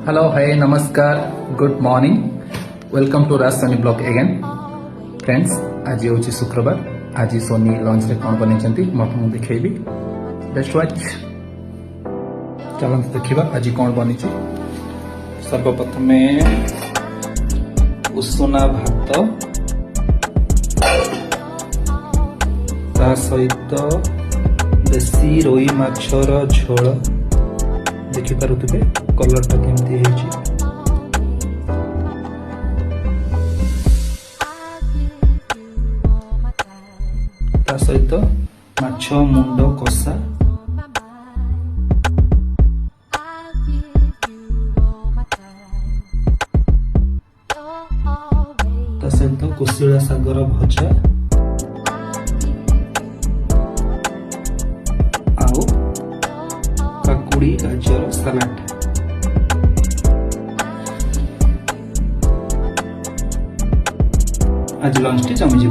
Hello hi नमस्कार good morning welcome to Raj Soni blog again friends आज हूँ शुक्रवार आज सोनी लंच रे कौन बन मत देखी बेस्ट वाच चलते देखा आज कौन बनी सर्वप्रथम उषुना भात ता सहित देसी रोई माछर झोल देखिपे कलर टा केमती है ता सहित माछ मुंड कषा ता सहित कोशिला सागर भजा आउ काकुड़ी गाजर सलाड आज लंच टी जमीज।